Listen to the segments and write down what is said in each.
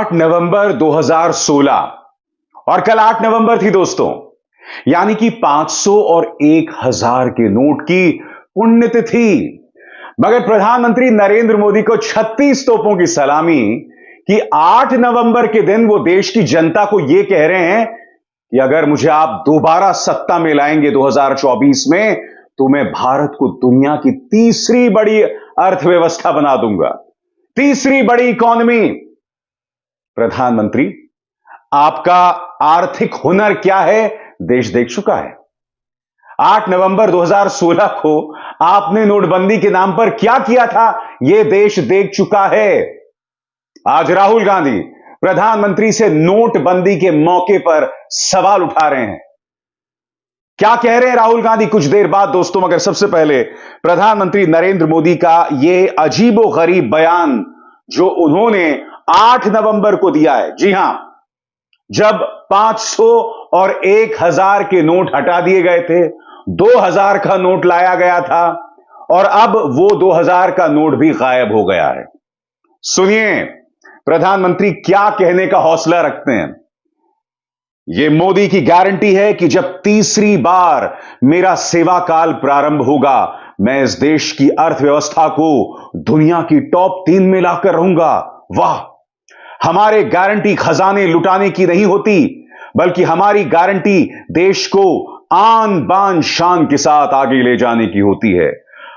8 नवंबर 2016 और कल 8 नवंबर थी दोस्तों, यानी कि 500 और 1000 के नोट की पुण्यतिथि। मगर प्रधानमंत्री नरेंद्र मोदी को 36 तोपों की सलामी कि 8 नवंबर के दिन वो देश की जनता को यह कह रहे हैं कि अगर मुझे आप दोबारा सत्ता में लाएंगे 2024 में, तो मैं भारत को दुनिया की तीसरी बड़ी अर्थव्यवस्था बना दूंगा, तीसरी बड़ी इकोनॉमी। प्रधानमंत्री, आपका आर्थिक हुनर क्या है देश देख चुका है। 8 नवंबर 2016 को आपने नोटबंदी के नाम पर क्या किया था यह देश देख चुका है। आज राहुल गांधी प्रधानमंत्री से नोटबंदी के मौके पर सवाल उठा रहे हैं। क्या कह रहे हैं राहुल गांधी कुछ देर बाद दोस्तों, मगर सबसे पहले प्रधानमंत्री नरेंद्र मोदी का यह अजीबोगरीब बयान जो उन्होंने 8 नवंबर को दिया है। जी हां, जब 500 और 1000 के नोट हटा दिए गए थे, 2000 का नोट लाया गया था और अब वो 2000 का नोट भी गायब हो गया है। सुनिए प्रधानमंत्री क्या कहने का हौसला रखते हैं। यह मोदी की गारंटी है कि जब तीसरी बार मेरा सेवा काल प्रारंभ होगा, मैं इस देश की अर्थव्यवस्था को दुनिया की टॉप 3 में लाकर रहूंगा। वाह, हमारे गारंटी खजाने लुटाने की नहीं होती, बल्कि हमारी गारंटी देश को आन बान शान के साथ आगे ले जाने की होती है।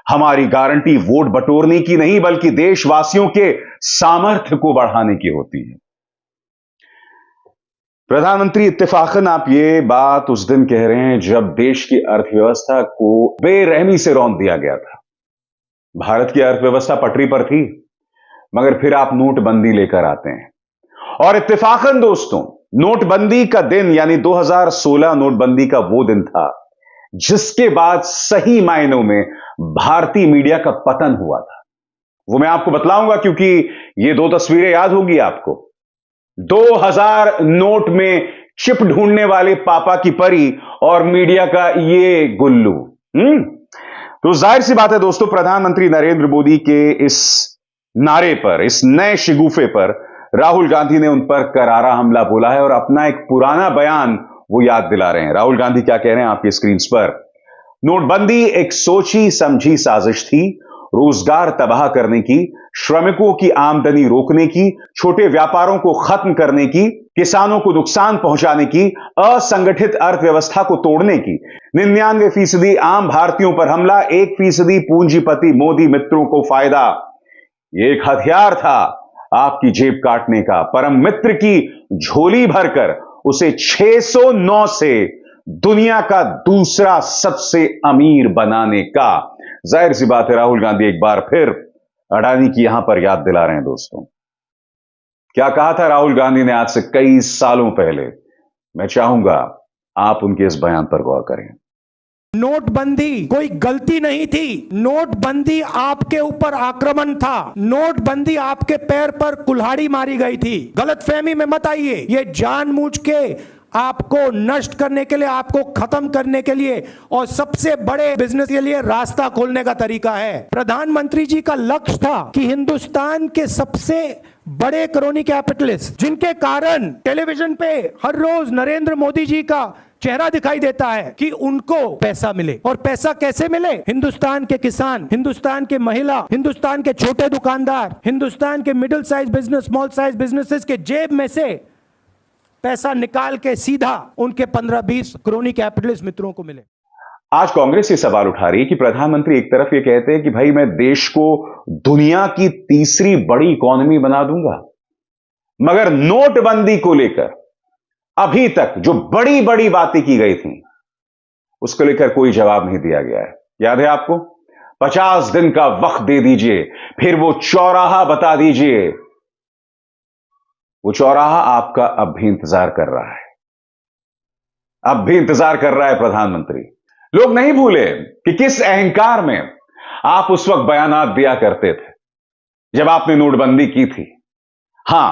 हमारी गारंटी वोट बटोरने की नहीं, बल्कि देशवासियों के सामर्थ्य को बढ़ाने की होती है। प्रधानमंत्री, इत्तेफाकन आप ये बात उस दिन कह रहे हैं जब देश की अर्थव्यवस्था को बेरहमी से रौंद दिया गया था। भारत की अर्थव्यवस्था पटरी पर थी, मगर फिर आप नोटबंदी लेकर आते हैं। और इत्तेफाकन दोस्तों, नोटबंदी का दिन यानी 2016 नोटबंदी का वो दिन था जिसके बाद सही मायनों में भारतीय मीडिया का पतन हुआ था। वो मैं आपको बतलाऊंगा, क्योंकि ये 2 तस्वीरें याद होगी आपको। 2000 नोट में चिप ढूंढने वाले पापा की परी और मीडिया का ये गुल्लू। तो जाहिर सी बात है दोस्तों, प्रधानमंत्री नरेंद्र मोदी के इस नारे पर, इस नए शिगुफे पर राहुल गांधी ने उन पर करारा हमला बोला है और अपना एक पुराना बयान वो याद दिला रहे हैं। राहुल गांधी क्या कह रहे हैं आपकी स्क्रीन पर। नोटबंदी एक सोची समझी साजिश थी, रोजगार तबाह करने की, श्रमिकों की आमदनी रोकने की, छोटे व्यापारों को खत्म करने की, किसानों को नुकसान पहुंचाने की, असंगठित अर्थव्यवस्था को तोड़ने की। 99% आम भारतीयों पर हमला, 1% पूंजीपति मोदी मित्रों को फायदा। यह एक हथियार था आपकी जेब काटने का, परम मित्र की झोली भरकर उसे 609 से दुनिया का दूसरा सबसे अमीर बनाने का। जाहिर सी बात है राहुल गांधी एक बार फिर अडानी की यहां पर याद दिला रहे हैं दोस्तों। क्या कहा था राहुल गांधी ने आज से कई सालों पहले, मैं चाहूंगा आप उनके इस बयान पर गौर करें। नोटबंदी कोई गलती नहीं थी, नोटबंदी आपके ऊपर आक्रमण था, नोटबंदी आपके पैर पर कुल्हाड़ी मारी गई थी। गलतफहमी में मत आइए, ये जानबूझ के आपको नष्ट करने के लिए, आपको खत्म करने के लिए और सबसे बड़े बिजनेस के लिए रास्ता खोलने का तरीका है। प्रधानमंत्री जी का लक्ष्य था कि हिंदुस्तान के सबसे बड़े क्रोनी कैपिटलिस्ट, जिनके कारण टेलीविजन पे हर रोज नरेंद्र मोदी जी का चेहरा दिखाई देता है, कि उनको पैसा मिले। और पैसा कैसे मिले? हिंदुस्तान के किसान, हिंदुस्तान के महिला, हिंदुस्तान के छोटे दुकानदार, हिंदुस्तान के middle size business, small size businesses के जेब में से पैसा निकाल के सीधा उनके 15-20 क्रोनी कैपिटलिस्ट मित्रों को मिले। आज कांग्रेस ये सवाल उठा रही है कि प्रधानमंत्री एक तरफ ये कहते हैं कि भाई मैं देश को दुनिया की तीसरी बड़ी इकोनॉमी बना दूंगा, मगर नोटबंदी को लेकर अभी तक जो बड़ी बड़ी बातें की गई थी उसको लेकर कोई जवाब नहीं दिया गया है। याद है आपको? 50 दिन का वक्त दे दीजिए, फिर वो चौराहा बता दीजिए। वो चौराहा आपका अब भी इंतजार कर रहा है, अब भी इंतजार कर रहा है प्रधानमंत्री। लोग नहीं भूले कि किस अहंकार में आप उस वक्त बयानात दिया करते थे जब आपने नोटबंदी की थी। हां,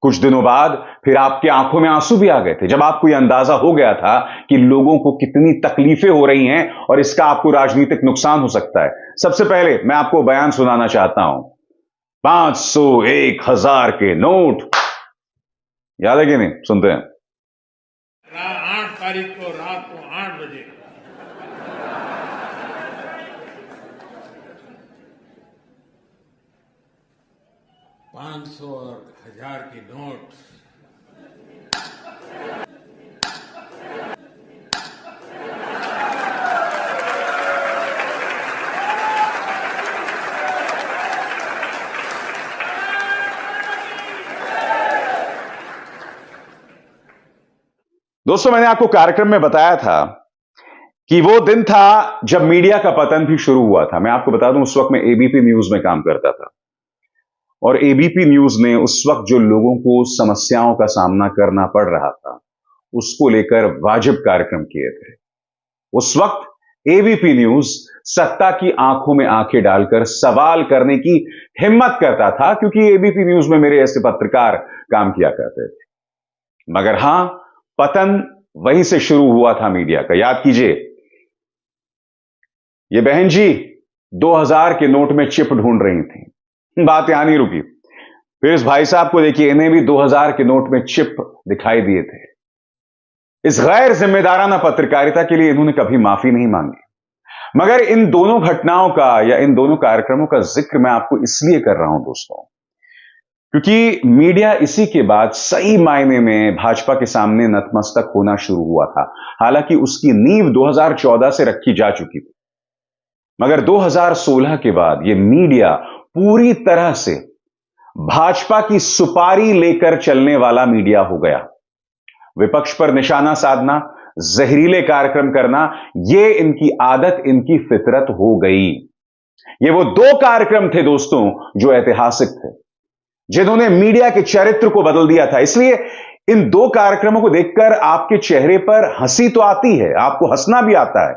कुछ दिनों बाद फिर आपकी आंखों में आंसू भी आ गए थे जब आपको यह अंदाजा हो गया था कि लोगों को कितनी तकलीफें हो रही हैं और इसका आपको राजनीतिक नुकसान हो सकता है। सबसे पहले मैं आपको बयान सुनाना चाहता हूं। 500, 1000 के नोट याद है कि नहीं? सुनते हैं। 8 तारीख को रात को 8 बजे $500 और 1000 की नोट दोस्तों, मैंने आपको कार्यक्रम में बताया था कि वो दिन था जब मीडिया का पतन भी शुरू हुआ था। मैं आपको बता दूं, उस वक्त मैं एबीपी न्यूज में काम करता था और एबीपी न्यूज ने उस वक्त जो लोगों को समस्याओं का सामना करना पड़ रहा था, उसको लेकर वाजिब कार्यक्रम किए थे। उस वक्त एबीपी न्यूज सत्ता की आंखों में आंखें डालकर सवाल करने की हिम्मत करता था, क्योंकि एबीपी न्यूज में मेरे ऐसे पत्रकार काम किया करते थे। मगर हां, पतन वहीं से शुरू हुआ था मीडिया का। याद कीजिए, ये बहन जी 2000 के नोट में चिप ढूंढ रही थी। बात यहां नहीं रुकी। फिर इस भाई साहब को देखिए, इन्हें भी 2000 के नोट में चिप दिखाई दिए थे। इस गैर जिम्मेदाराना पत्रकारिता के लिए इन्होंने कभी माफी नहीं मांगी। मगर इन दोनों घटनाओं का या इन दोनों कार्यक्रमों का जिक्र मैं आपको इसलिए कर रहा हूं दोस्तों, क्योंकि मीडिया इसी के बाद सही मायने में भाजपा के सामने नतमस्तक होना शुरू हुआ था। हालांकि उसकी नींव 2014 से रखी जा चुकी थी, मगर 2016 के बाद यह मीडिया पूरी तरह से भाजपा की सुपारी लेकर चलने वाला मीडिया हो गया। विपक्ष पर निशाना साधना, जहरीले कार्यक्रम करना, यह इनकी आदत, इनकी फितरत हो गई। ये वो दो कार्यक्रम थे दोस्तों जो ऐतिहासिक थे, जिन्होंने मीडिया के चरित्र को बदल दिया था। इसलिए इन दो कार्यक्रमों को देखकर आपके चेहरे पर हंसी तो आती है, आपको हंसना भी आता है,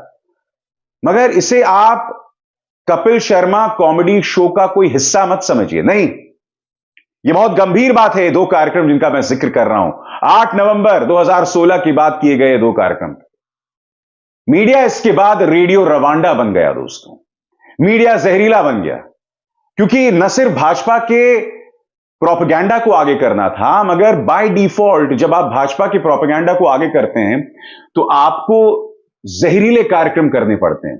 मगर इसे आप कपिल शर्मा कॉमेडी शो का कोई हिस्सा मत समझिए। नहीं, यह बहुत गंभीर बात है। ये दो कार्यक्रम जिनका मैं जिक्र कर रहा हूं, 8 नवंबर 2016 की बात किए गए दो कार्यक्रम। मीडिया इसके बाद रेडियो रवांडा बन गया दोस्तों। मीडिया जहरीला बन गया, क्योंकि न सिर्फ भाजपा के प्रोपेगेंडा को आगे करना था, मगर बाय डिफॉल्ट जब आप भाजपा के प्रोपेगेंडा को आगे करते हैं तो आपको जहरीले कार्यक्रम करने पड़ते हैं।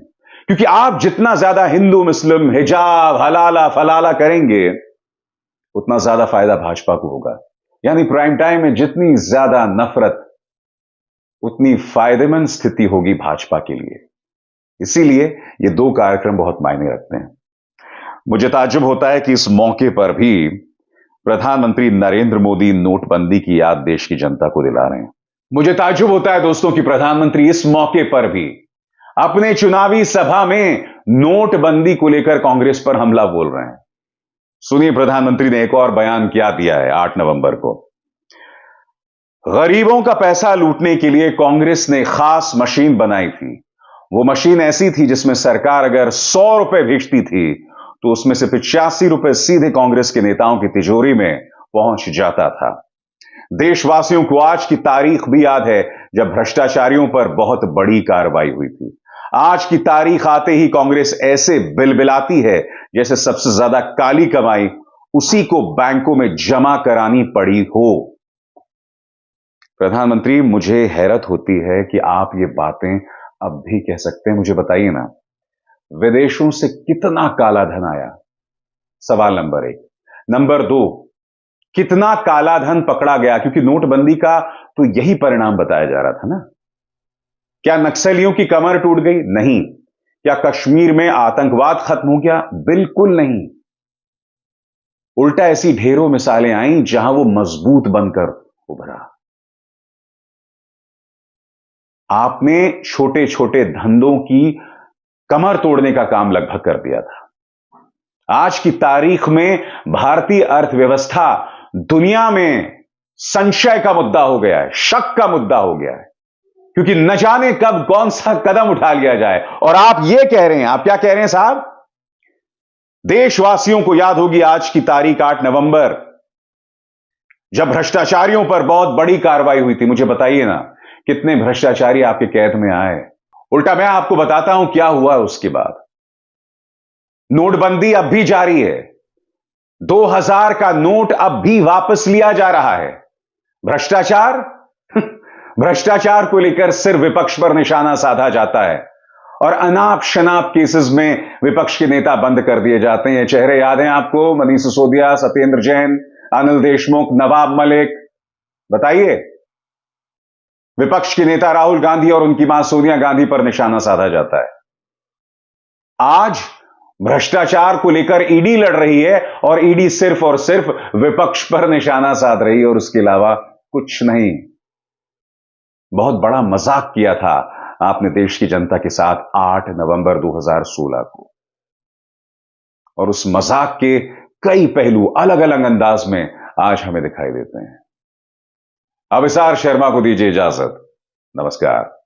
क्योंकि आप जितना ज्यादा हिंदू मुस्लिम, हिजाब, हलाला फलाला करेंगे, उतना ज्यादा फायदा भाजपा को होगा। यानी प्राइम टाइम में जितनी ज्यादा नफरत, उतनी फायदेमंद स्थिति होगी भाजपा के लिए। इसीलिए ये दो कार्यक्रम बहुत मायने रखते हैं। मुझे ताज्जुब होता है कि इस मौके पर भी प्रधानमंत्री नरेंद्र मोदी नोटबंदी की याद देश की जनता को दिला रहे हैं। मुझे ताज्जुब होता है दोस्तों कि प्रधानमंत्री इस मौके पर भी अपने चुनावी सभा में नोटबंदी को लेकर कांग्रेस पर हमला बोल रहे हैं। सुनिए, प्रधानमंत्री ने एक और बयान क्या दिया है 8 नवंबर को। गरीबों का पैसा लूटने के लिए कांग्रेस ने खास मशीन बनाई थी। वो मशीन ऐसी थी जिसमें सरकार अगर 100 रुपए भेजती थी तो उसमें से 85 रुपए सीधे कांग्रेस के नेताओं की तिजोरी में पहुंच जाता था। देशवासियों को आज की तारीख भी याद है जब भ्रष्टाचारियों पर बहुत बड़ी कार्रवाई हुई थी। आज की तारीख आते ही कांग्रेस ऐसे बिलबिलाती है जैसे सबसे ज्यादा काली कमाई उसी को बैंकों में जमा करानी पड़ी हो। प्रधानमंत्री, मुझे हैरत होती है कि आप ये बातें अब भी कह सकते हैं। मुझे बताइए ना, विदेशों से कितना काला धन आया? सवाल नंबर 1। नंबर 2, कितना काला धन पकड़ा गया? क्योंकि नोटबंदी का तो यही परिणाम बताया जा रहा था ना। क्या नक्सलियों की कमर टूट गई? नहीं। क्या कश्मीर में आतंकवाद खत्म हो गया? बिल्कुल नहीं। उल्टा ऐसी ढेरों मिसालें आईं जहां वो मजबूत बनकर उभरा। आपने छोटे छोटे धंधों की कमर तोड़ने का काम लगभग कर दिया था। आज की तारीख में भारतीय अर्थव्यवस्था दुनिया में संशय का मुद्दा हो गया है, शक का मुद्दा हो गया है, क्योंकि न जाने कब कौन सा कदम उठा लिया जाए। और आप ये कह रहे हैं, आप क्या कह रहे हैं साहब? देशवासियों को याद होगी आज की तारीख 8 नवंबर, जब भ्रष्टाचारियों पर बहुत बड़ी कार्रवाई हुई थी। मुझे बताइए ना, कितने भ्रष्टाचारी आपके कैद में आए? उल्टा मैं आपको बताता हूं क्या हुआ उसके बाद। नोटबंदी अब भी जारी है। 2000 का नोट अब भी वापस लिया जा रहा है। भ्रष्टाचार भ्रष्टाचार को लेकर सिर्फ विपक्ष पर निशाना साधा जाता है और अनाप शनाप केसेस में विपक्ष के नेता बंद कर दिए जाते हैं। चेहरे याद हैं आपको, मनीष सिसोदिया, सत्येंद्र जैन, अनिल देशमुख, नवाब मलिक। बताइए, विपक्ष के नेता राहुल गांधी और उनकी मां सोनिया गांधी पर निशाना साधा जाता है। आज भ्रष्टाचार को लेकर ईडी लड़ रही है और ईडी सिर्फ और सिर्फ विपक्ष पर निशाना साध रही है और उसके अलावा कुछ नहीं। बहुत बड़ा मजाक किया था आपने देश की जनता के साथ 8 नवंबर 2016 को, और उस मजाक के कई पहलू अलग अलग अंदाज में आज हमें दिखाई देते हैं। अविसार शर्मा को दीजिए इजाजत। नमस्कार।